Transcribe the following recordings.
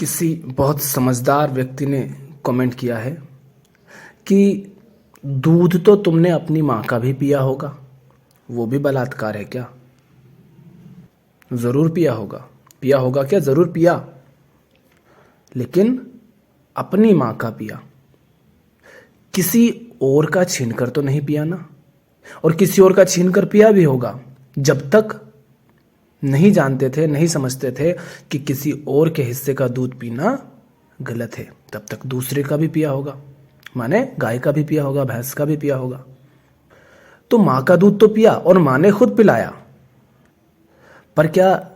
किसी बहुत समझदार व्यक्ति ने कमेंट किया है कि दूध तो तुमने अपनी माँ का भी पिया होगा, वो भी बलात्कार है क्या? ज़रूर पिया होगा क्या? ज़रूर पिया, लेकिन अपनी माँ का पिया, किसी और का छीनकर तो नहीं पिया ना। और किसी और का छीनकर पिया भी होगा, जब तक नहीं जानते थे, नहीं समझते थे कि किसी और के हिस्से का दूध पीना गलत है, तब तक दूसरे का भी पिया होगा। माने गाय का भी पिया होगा, भैंस का भी पिया होगा। तो माँ का दूध तो पिया और माँ ने खुद पिलाया। पर क्या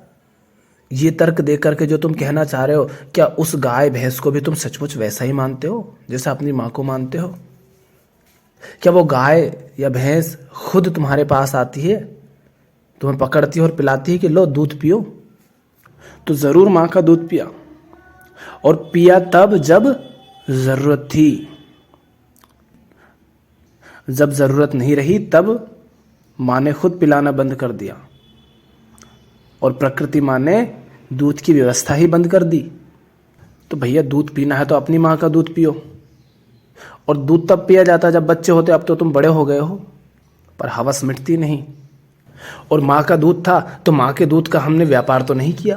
ये तर्क दे करके जो तुम कहना चाह रहे हो, क्या उस गाय भैंस को भी तुम सचमुच वैसा ही मानते हो जैसा अपनी माँ को मानते हो? क्या वो गाय या भैंस खुद तुम्हारे पास आती है, तुम्हें पकड़ती है और पिलाती है कि लो दूध पियो? तो जरूर माँ का दूध पिया, और पिया तब जब जरूरत थी। जब जरूरत नहीं रही तब माँ ने खुद पिलाना बंद कर दिया, और प्रकृति माँ ने दूध की व्यवस्था ही बंद कर दी। तो भैया दूध पीना है तो अपनी माँ का दूध पियो। और दूध तब पिया जाता जब बच्चे होते, अब तो तुम बड़े हो गए हो, पर हवस मिटती नहीं। और माँ का दूध था तो माँ के दूध का हमने व्यापार तो नहीं किया।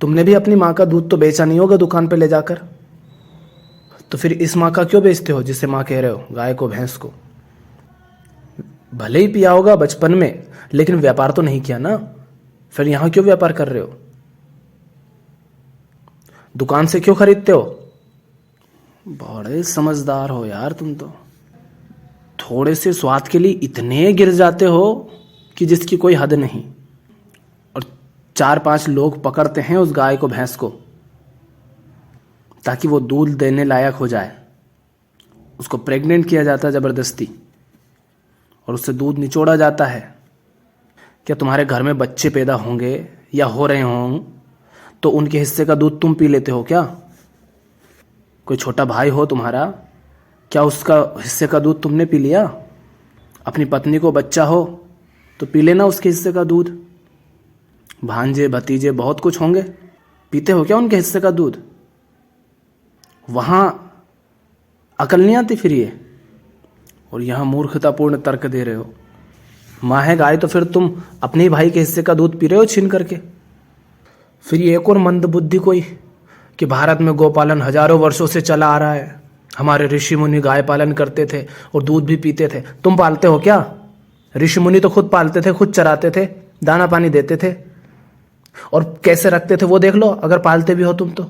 तुमने भी अपनी माँ का दूध तो बेचा नहीं होगा दुकान पे ले जाकर, तो फिर इस माँ का क्यों बेचते हो जिसे माँ कह रहे हो, गाय को, भैंस को? भले ही पिया होगा बचपन में, लेकिन व्यापार तो नहीं किया ना। फिर यहां क्यों व्यापार कर रहे हो? दुकान से क्यों खरीदते हो? बड़े समझदार हो यार तुम तो। थोड़े से स्वाद के लिए इतने गिर जाते हो कि जिसकी कोई हद नहीं। और 4-5 लोग पकड़ते हैं उस गाय को, भैंस को, ताकि वो दूध देने लायक हो जाए। उसको प्रेग्नेंट किया जाता है जबरदस्ती, और उससे दूध निचोड़ा जाता है। क्या तुम्हारे घर में बच्चे पैदा होंगे या हो रहे हों तो उनके हिस्से का दूध तुम पी लेते हो क्या? कोई छोटा भाई हो तुम्हारा, क्या उसका हिस्से का दूध तुमने पी लिया? अपनी पत्नी को बच्चा हो तो पी लेना उसके हिस्से का दूध। भांजे भतीजे बहुत कुछ होंगे, पीते हो क्या उनके हिस्से का दूध? वहां अकल नहीं आती फिर ये, और यहां मूर्खतापूर्ण तर्क दे रहे हो। माँ है गाय तो फिर तुम अपने ही भाई के हिस्से का दूध पी रहे हो छीन करके। फिर ये एक और मंदबुद्धि कोई कि भारत में गोपालन हजारों वर्षों से चला आ रहा है, हमारे ऋषि मुनि गाय पालन करते थे और दूध भी पीते थे। तुम पालते हो क्या? ऋषि मुनि तो खुद पालते थे, खुद चराते थे, दाना पानी देते थे, और कैसे रखते थे वो देख लो। अगर पालते भी हो तुम तो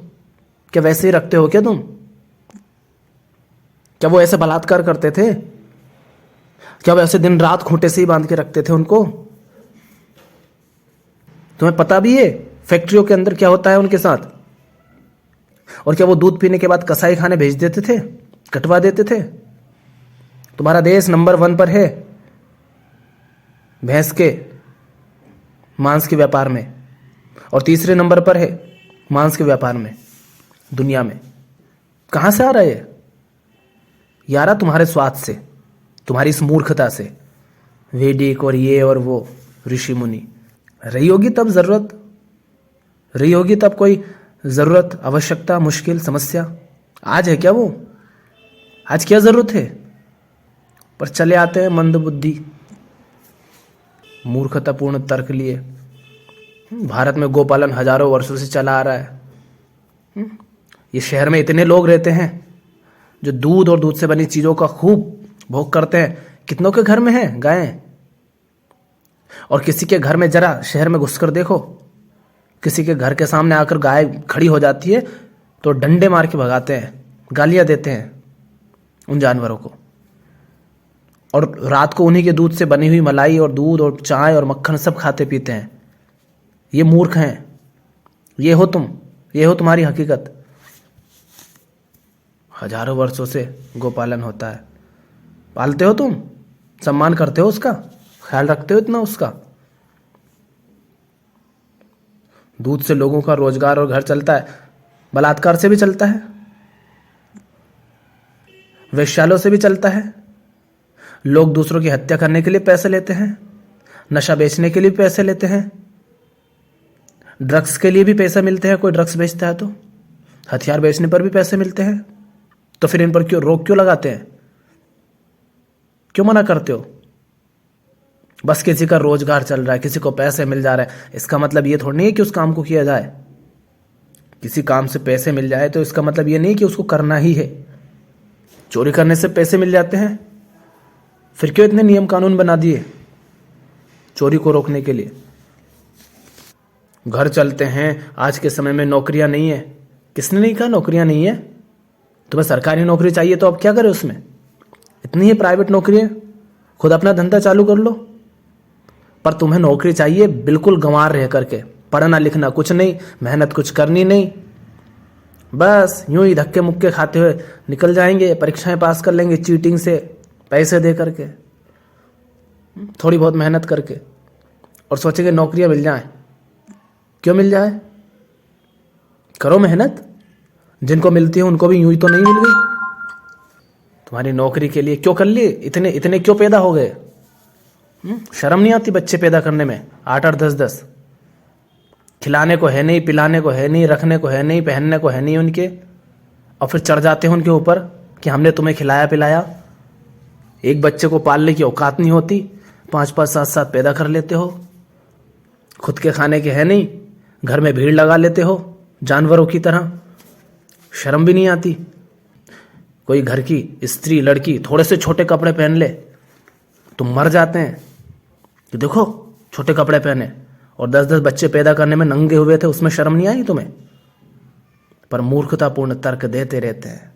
क्या वैसे ही रखते हो क्या तुम? क्या वो ऐसे बलात्कार करते थे? क्या वो ऐसे दिन रात खूंटे से ही बांध के रखते थे उनको? तुम्हें पता भी है फैक्ट्रियों के अंदर क्या होता है उनके साथ? और क्या वो दूध पीने के बाद कसाई खाने भेज देते थे, कटवा देते थे? तुम्हारा देश नंबर 1 पर है भैंस के मांस के व्यापार में, और तीसरे नंबर पर है मांस के व्यापार में दुनिया में। कहां से आ रहा है यारा? तुम्हारे स्वाद से, तुम्हारी इस मूर्खता से। वैदिक और ये और वो ऋषि मुनि, रही होगी तब जरूरत, रही होगी तब कोई जरूरत, आवश्यकता, मुश्किल, समस्या। आज है क्या वो? आज क्या जरूरत है? पर चले आते हैं मंदबुद्धि, मूर्खतापूर्ण तर्क लिए। भारत में गोपालन हजारों वर्षों से चला आ रहा है। ये शहर में इतने लोग रहते हैं जो दूध और दूध से बनी चीजों का खूब भोग करते हैं। कितनों के घर में है गायें? और किसी के घर में जरा शहर में घुसकर देखो, किसी के घर के सामने आकर गाय खड़ी हो जाती है तो डंडे मार के भगाते हैं, गालियां देते हैं उन जानवरों को। और रात को उन्हीं के दूध से बनी हुई मलाई और दूध और चाय और मक्खन सब खाते पीते हैं। ये मूर्ख हैं। ये हो तुम, ये हो तुम्हारी हकीकत। हजारों वर्षों से गोपालन होता है, पालते हो तुम, सम्मान करते हो उसका, ख्याल रखते हो इतना उसका। दूध से लोगों का रोजगार और घर चलता है, बलात्कार से भी चलता है, वेश्यालयों से भी चलता है। लोग दूसरों की हत्या करने के लिए पैसे लेते हैं, नशा बेचने के लिए पैसे लेते हैं, ड्रग्स के लिए भी पैसे मिलते हैं, कोई ड्रग्स बेचता है तो। हथियार बेचने पर भी पैसे मिलते हैं, तो फिर इन पर क्यों रोक क्यों लगाते हैं? क्यों मना करते हो? बस किसी का रोजगार चल रहा है, किसी को पैसे मिल जा रहा है, इसका मतलब ये थोड़ी नहीं है कि उस काम को किया जाए। किसी काम से पैसे मिल जाए तो इसका मतलब ये नहीं कि उसको करना ही है। चोरी करने से पैसे मिल जाते हैं, फिर क्यों इतने नियम कानून बना दिए चोरी को रोकने के लिए? घर चलते हैं, आज के समय में नौकरियां नहीं है। किसने नहीं कहा नौकरियां नहीं है? तुम्हें सरकारी नौकरी चाहिए तो अब क्या करें उसमें? इतनी ही प्राइवेट नौकरी है, खुद अपना धंधा चालू कर लो। पर तुम्हें नौकरी चाहिए बिल्कुल गंवार रह करके, पढ़ना लिखना कुछ नहीं, मेहनत कुछ करनी नहीं, बस यूं ही धक्के मुक्के खाते हुए निकल जाएंगे, परीक्षाएं पास कर लेंगे चीटिंग से, पैसे दे करके, थोड़ी बहुत मेहनत करके, और सोचेंगे नौकरियां मिल जाएं। क्यों मिल जाए? करो मेहनत, जिनको मिलती है उनको भी यूं ही तो नहीं मिल गई। तुम्हारी नौकरी के लिए क्यों कर लिए? इतने इतने क्यों पैदा हो गए? शर्म नहीं आती बच्चे पैदा करने में? 8-8 10-10 खिलाने को है नहीं, पिलाने को है नहीं, रखने को है नहीं, पहनने को है नहीं उनके, और फिर चढ़ जाते हैं उनके ऊपर कि हमने तुम्हें खिलाया पिलाया। एक बच्चे को पालने की औकात नहीं होती, 5-5 7-7 पैदा कर लेते हो। खुद के खाने के है नहीं, घर में भीड़ लगा लेते हो जानवरों की तरह। शर्म भी नहीं आती? कोई घर की स्त्री लड़की थोड़े से छोटे कपड़े पहन ले तो मर जाते हैं कि देखो छोटे कपड़े पहने, और 10-10 बच्चे पैदा करने में नंगे हुए थे, उसमें शर्म नहीं आई तुम्हें? पर मूर्खतापूर्ण तर्क देते रहते हैं।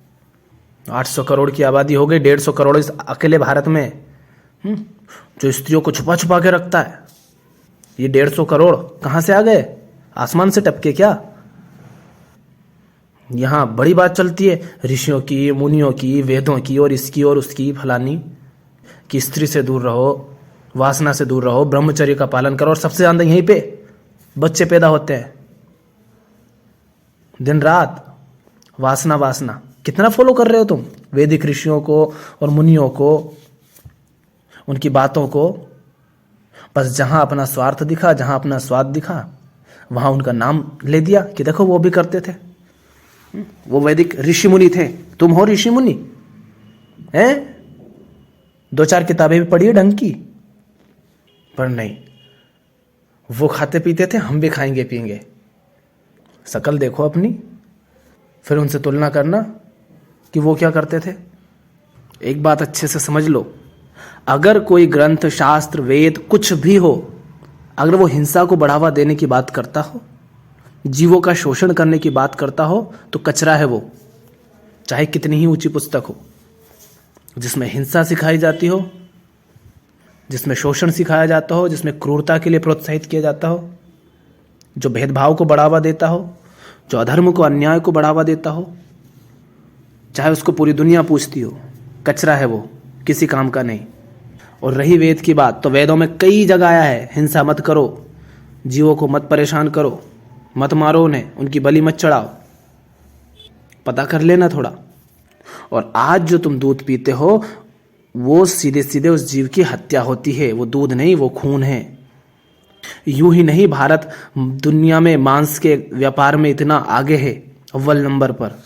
800 करोड़ की आबादी हो गई, 150 करोड़ इस अकेले भारत में, जो स्त्रियों को छुपा छुपा के रखता है। ये 150 करोड़ कहां से आ गए? आसमान से टपके क्या? यहां बड़ी बात चलती है ऋषियों की, मुनियों की, वेदों की, और इसकी और उसकी फलानी, कि स्त्री से दूर रहो, वासना से दूर रहो, ब्रह्मचर्य का पालन करो, और सबसे ज्यादा यहीं पे बच्चे पैदा होते हैं। दिन रात वासना वासना, कितना फॉलो कर रहे हो तुम वैदिक ऋषियों को और मुनियों को, उनकी बातों को? बस जहां अपना स्वार्थ दिखा, जहां अपना स्वाद दिखा, वहां उनका नाम ले दिया कि देखो वो भी करते थे, वो वैदिक ऋषि मुनि थे, तुम हो ऋषि मुनि हैं? 2-4 किताबें भी पढ़ी है ढंग की, पर नहीं, वो खाते पीते थे, हम भी खाएंगे पिएंगे। शकल देखो अपनी, फिर उनसे तुलना करना कि वो क्या करते थे। एक बात अच्छे से समझ लो, अगर कोई ग्रंथ, शास्त्र, वेद कुछ भी हो, अगर वो हिंसा को बढ़ावा देने की बात करता हो, जीवों का शोषण करने की बात करता हो, तो कचरा है वो, चाहे कितनी ही ऊंची पुस्तक हो। जिसमें हिंसा सिखाई जाती हो, जिसमें शोषण सिखाया जाता हो, जिसमें क्रूरता के लिए प्रोत्साहित किया जाता हो, जो भेदभाव को बढ़ावा देता हो, जो अधर्म को, अन्याय को बढ़ावा देता हो, चाहे उसको पूरी दुनिया पूछती हो, कचरा है वो, किसी काम का नहीं। और रही वेद की बात, तो वेदों में कई जगह आया है हिंसा मत करो, जीवों को मत परेशान करो, मत मारो उन्हें, उनकी बलि मत चढ़ाओ। पता कर लेना थोड़ा। और आज जो तुम दूध पीते हो, वो सीधे सीधे उस जीव की हत्या होती है। वो दूध नहीं, वो खून है। यूं ही नहीं, भारत दुनिया में मांस के व्यापार में इतना आगे है, अव्वल नंबर पर।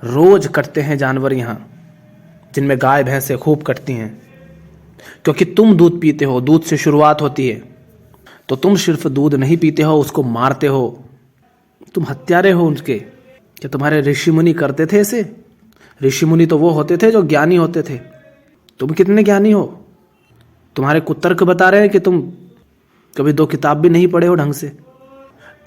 रोज कटते हैं जानवर यहां, जिनमें गाय भैंसे खूब कटती हैं, क्योंकि तुम दूध पीते हो, दूध से शुरुआत होती है। तो तुम सिर्फ दूध नहीं पीते हो, उसको मारते हो, तुम हत्यारे हो उनके। क्या तुम्हारे ऋषि मुनि करते थे ऐसे? ऋषि मुनि तो वो होते थे जो ज्ञानी होते थे। तुम कितने ज्ञानी हो? तुम्हारे कुतर्क बता रहे हैं कि तुम कभी 2 किताब भी नहीं पढ़े हो ढंग से।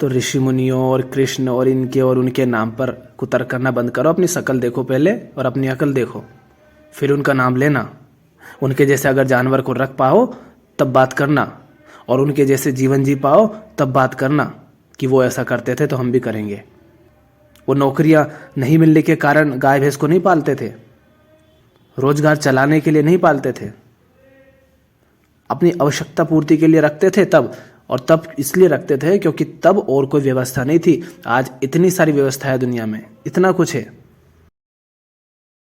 तो ऋषि मुनियों और कृष्ण और इनके और उनके नाम पर कुतर्क करना बंद करो। अपनी शकल देखो पहले और अपनी अकल देखो, फिर उनका नाम लेना। उनके जैसे अगर जानवर को रख पाओ तब बात करना, और उनके जैसे जीवन जी पाओ तब बात करना कि वो ऐसा करते थे तो हम भी करेंगे। वो नौकरियां नहीं मिलने के कारण गाय भैंस को नहीं पालते थे, रोजगार चलाने के लिए नहीं पालते थे, अपनी आवश्यकता पूर्ति के लिए रखते थे तब। और तब इसलिए रखते थे क्योंकि तब और कोई व्यवस्था नहीं थी। आज इतनी सारी व्यवस्था है दुनिया में, इतना कुछ है।